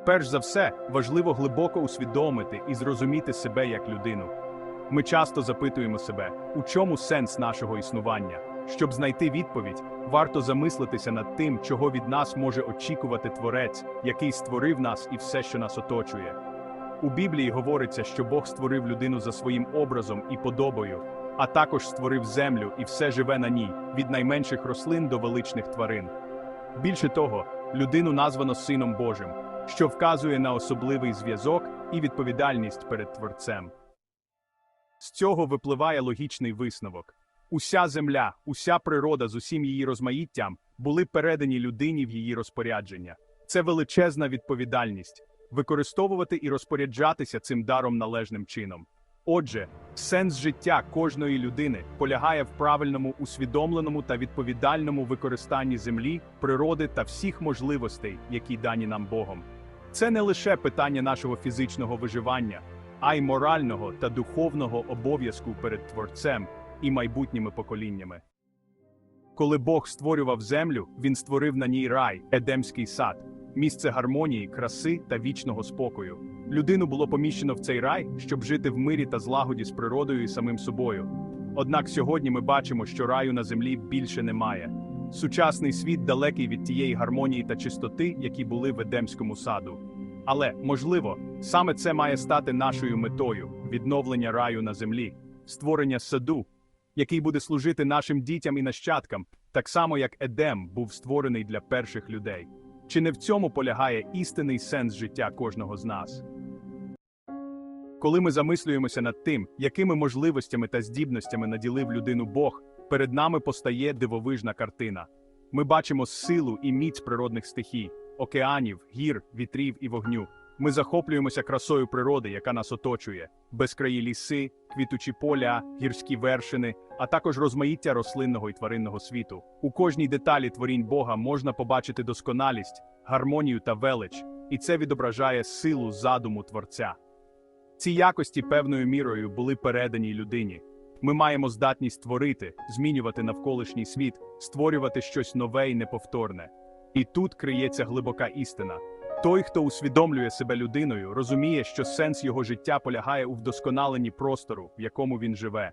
Перш за все, важливо глибоко усвідомити і зрозуміти себе як людину. Ми часто запитуємо себе, у чому сенс нашого існування? Щоб знайти відповідь, варто замислитися над тим, чого від нас може очікувати Творець, який створив нас і все, що нас оточує. У Біблії говориться, що Бог створив людину за своїм образом і подобою, а також створив землю і все живе на ній, від найменших рослин до величних тварин. Більше того, людину названо Сином Божим, що вказує на особливий зв'язок і відповідальність перед Творцем. З цього випливає логічний висновок. Уся земля, уся природа з усім її розмаїттям були передані людині в її розпорядження. Це величезна відповідальність – використовувати і розпоряджатися цим даром належним чином. Отже, сенс життя кожної людини полягає в правильному, усвідомленому та відповідальному використанні землі, природи та всіх можливостей, які дані нам Богом. Це не лише питання нашого фізичного виживання, а й морального та духовного обов'язку перед Творцем і майбутніми поколіннями. Коли Бог створював землю, Він створив на ній рай, Едемський сад, місце гармонії, краси та вічного спокою. Людину було поміщено в цей рай, щоб жити в мирі та злагоді з природою і самим собою. Однак сьогодні ми бачимо, що раю на землі більше немає. Сучасний світ далекий від тієї гармонії та чистоти, які були в Едемському саду. Але, можливо, саме це має стати нашою метою – відновлення раю на землі, створення саду, який буде служити нашим дітям і нащадкам, так само, як Едем був створений для перших людей. Чи не в цьому полягає істинний сенс життя кожного з нас? Коли ми замислюємося над тим, якими можливостями та здібностями наділив людину Бог, перед нами постає дивовижна картина. Ми бачимо силу і міць природних стихій – океанів, гір, вітрів і вогню. Ми захоплюємося красою природи, яка нас оточує – безкраї ліси, квітучі поля, гірські вершини, а також розмаїття рослинного і тваринного світу. У кожній деталі творінь Бога можна побачити досконалість, гармонію та велич, і це відображає силу задуму Творця. Ці якості певною мірою були передані людині. Ми маємо здатність творити, змінювати навколишній світ, створювати щось нове і неповторне. І тут криється глибока істина. Той, хто усвідомлює себе людиною, розуміє, що сенс його життя полягає у вдосконаленні простору, в якому він живе.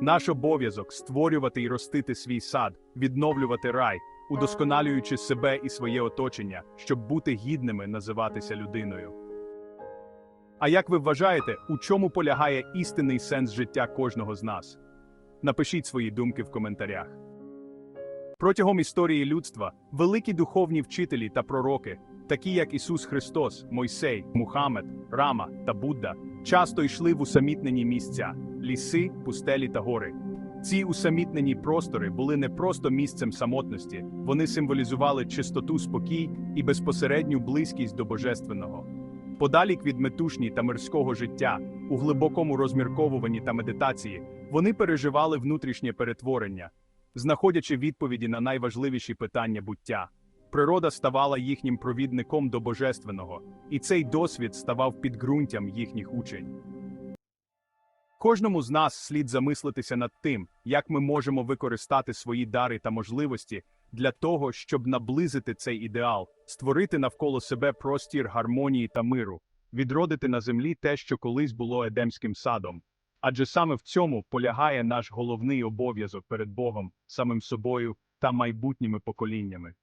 Наш обов'язок – створювати і ростити свій сад, відновлювати рай, удосконалюючи себе і своє оточення, щоб бути гідними називатися людиною. А як ви вважаєте, у чому полягає істинний сенс життя кожного з нас? Напишіть свої думки в коментарях. Протягом історії людства великі духовні вчителі та пророки, такі як Ісус Христос, Мойсей, Мухаммед, Рама та Будда, часто йшли в усамітнені місця – ліси, пустелі та гори. Ці усамітнені простори були не просто місцем самотності, вони символізували чистоту, спокій і безпосередню близькість до Божественного. Подалік від метушні та мирського життя, у глибокому розмірковуванні та медитації, вони переживали внутрішнє перетворення, знаходячи відповіді на найважливіші питання буття. Природа ставала їхнім провідником до Божественного, і цей досвід ставав підґрунтям їхніх учень. Кожному з нас слід замислитися над тим, як ми можемо використати свої дари та можливості для того, щоб наблизити цей ідеал, створити навколо себе простір гармонії та миру, відродити на землі те, що колись було Едемським садом. Адже саме в цьому полягає наш головний обов'язок перед Богом, самим собою та майбутніми поколіннями.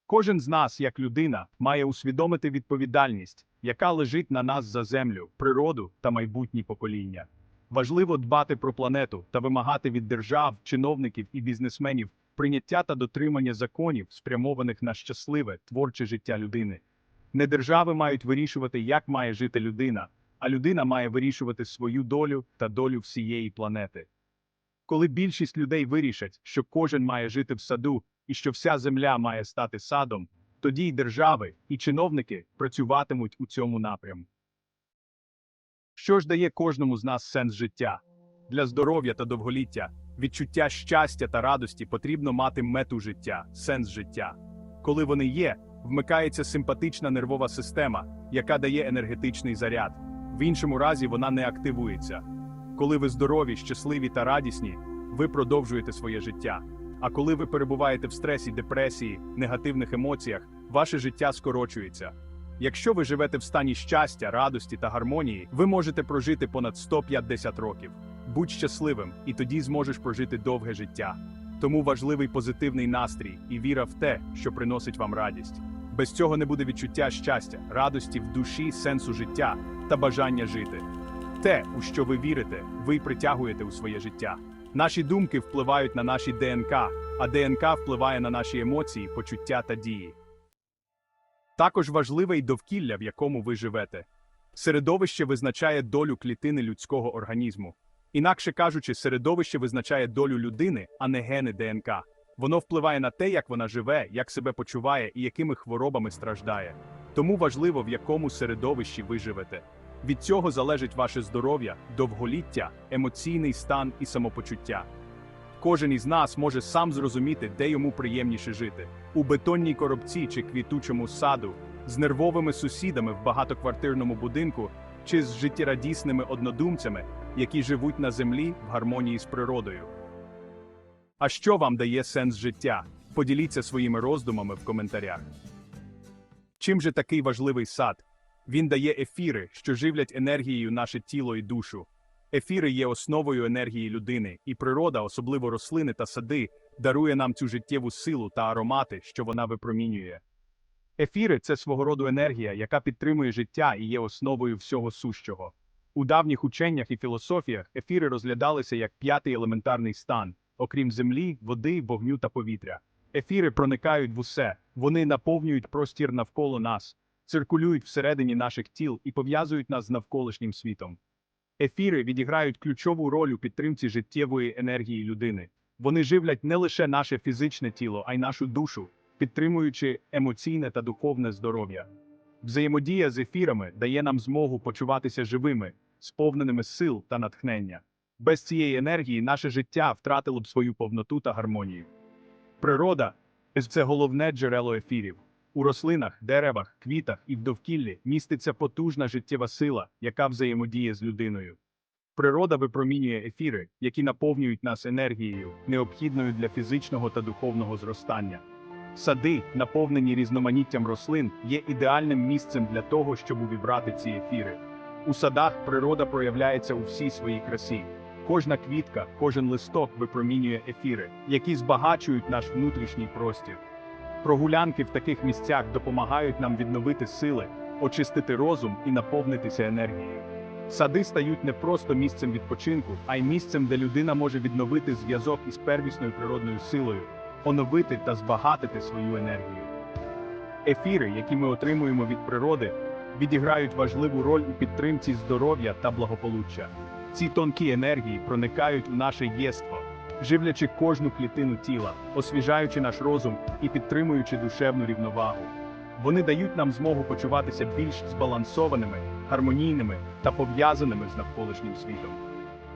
Кожен з нас, як людина, має усвідомити відповідальність, яка лежить на нас за землю, природу та майбутні покоління. Важливо дбати про планету та вимагати від держав, чиновників і бізнесменів прийняття та дотримання законів, спрямованих на щасливе, творче життя людини. Не держави мають вирішувати, як має жити людина, а людина має вирішувати свою долю та долю всієї планети. Коли більшість людей вирішать, що кожен має жити в саду і що вся земля має стати садом, тоді й держави, і чиновники працюватимуть у цьому напрямку. Що ж дає кожному з нас сенс життя? Для здоров'я та довголіття, відчуття щастя та радості потрібно мати мету життя, сенс життя. Коли вони є, вмикається симпатична нервова система, яка дає енергетичний заряд. В іншому разі вона не активується. Коли ви здорові, щасливі та радісні, ви продовжуєте своє життя. А коли ви перебуваєте в стресі, депресії, негативних емоціях, ваше життя скорочується. Якщо ви живете в стані щастя, радості та гармонії, ви можете прожити понад 150 років. Будь щасливим, і тоді зможеш прожити довге життя. Тому важливий позитивний настрій і віра в те, що приносить вам радість. Без цього не буде відчуття щастя, радості в душі, сенсу життя та бажання жити. Те, у що ви вірите, ви притягуєте у своє життя. Наші думки впливають на наші ДНК, а ДНК впливає на наші емоції, почуття та дії. Також важливе й довкілля, в якому ви живете. Середовище визначає долю клітини людського організму. Інакше кажучи, середовище визначає долю людини, а не гени ДНК. Воно впливає на те, як вона живе, як себе почуває і якими хворобами страждає. Тому важливо, в якому середовищі ви живете. Від цього залежить ваше здоров'я, довголіття, емоційний стан і самопочуття. Кожен із нас може сам зрозуміти, де йому приємніше жити. У бетонній коробці чи квітучому саду, з нервовими сусідами в багатоквартирному будинку чи з життєрадісними однодумцями, які живуть на землі в гармонії з природою. А що вам дає сенс життя? Поділіться своїми роздумами в коментарях. Чим же такий важливий сад? Він дає ефіри, що живлять енергією наше тіло і душу. Ефіри є основою енергії людини, і природа, особливо рослини та сади, дарує нам цю життєву силу та аромати, що вона випромінює. Ефіри – це свого роду енергія, яка підтримує життя і є основою всього сущого. У давніх ученнях і філософіях ефіри розглядалися як п'ятий елементарний стан, окрім землі, води, вогню та повітря. Ефіри проникають в усе, вони наповнюють простір навколо нас, циркулюють всередині наших тіл і пов'язують нас з навколишнім світом. Ефіри відіграють ключову роль у підтримці життєвої енергії людини. Вони живлять не лише наше фізичне тіло, а й нашу душу, підтримуючи емоційне та духовне здоров'я. Взаємодія з ефірами дає нам змогу почуватися живими, сповненими сил та натхнення. Без цієї енергії наше життя втратило б свою повноту та гармонію. Природа – це головне джерело ефірів. У рослинах, деревах, квітах і в довкіллі міститься потужна життєва сила, яка взаємодіє з людиною. Природа випромінює ефіри, які наповнюють нас енергією, необхідною для фізичного та духовного зростання. Сади, наповнені різноманіттям рослин, є ідеальним місцем для того, щоб увібрати ці ефіри. У садах природа проявляється у всій своїй красі. Кожна квітка, кожен листок випромінює ефіри, які збагачують наш внутрішній простір. Прогулянки в таких місцях допомагають нам відновити сили, очистити розум і наповнитися енергією. Сади стають не просто місцем відпочинку, а й місцем, де людина може відновити зв'язок із первісною природною силою, оновити та збагатити свою енергію. Ефіри, які ми отримуємо від природи, відіграють важливу роль у підтримці здоров'я та благополуччя. Ці тонкі енергії проникають у наше єство, живлячи кожну клітину тіла, освіжаючи наш розум і підтримуючи душевну рівновагу. Вони дають нам змогу почуватися більш збалансованими, гармонійними та пов'язаними з навколишнім світом.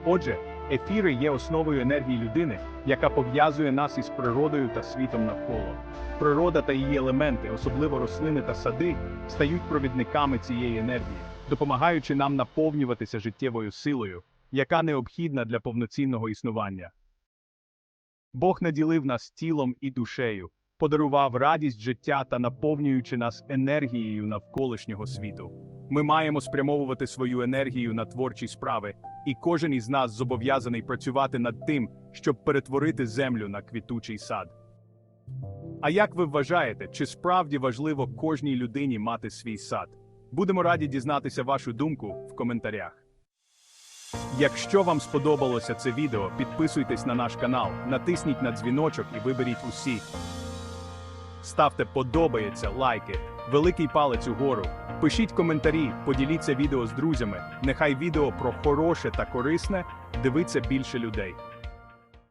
Отже, ефіри є основою енергії людини, яка пов'язує нас із природою та світом навколо. Природа та її елементи, особливо рослини та сади, стають провідниками цієї енергії, допомагаючи нам наповнюватися життєвою силою, яка необхідна для повноцінного існування. Бог наділив нас тілом і душею, подарував радість життя та наповнюючи нас енергією навколишнього світу. Ми маємо спрямовувати свою енергію на творчі справи, і кожен із нас зобов'язаний працювати над тим, щоб перетворити землю на квітучий сад. А як ви вважаєте, чи справді важливо кожній людині мати свій сад? Будемо раді дізнатися вашу думку в коментарях. Якщо вам сподобалося це відео, підписуйтесь на наш канал, натисніть на дзвіночок і виберіть усі. Ставте подобається, лайки, великий палець угору, пишіть коментарі, поділіться відео з друзями, нехай відео про хороше та корисне дивиться більше людей.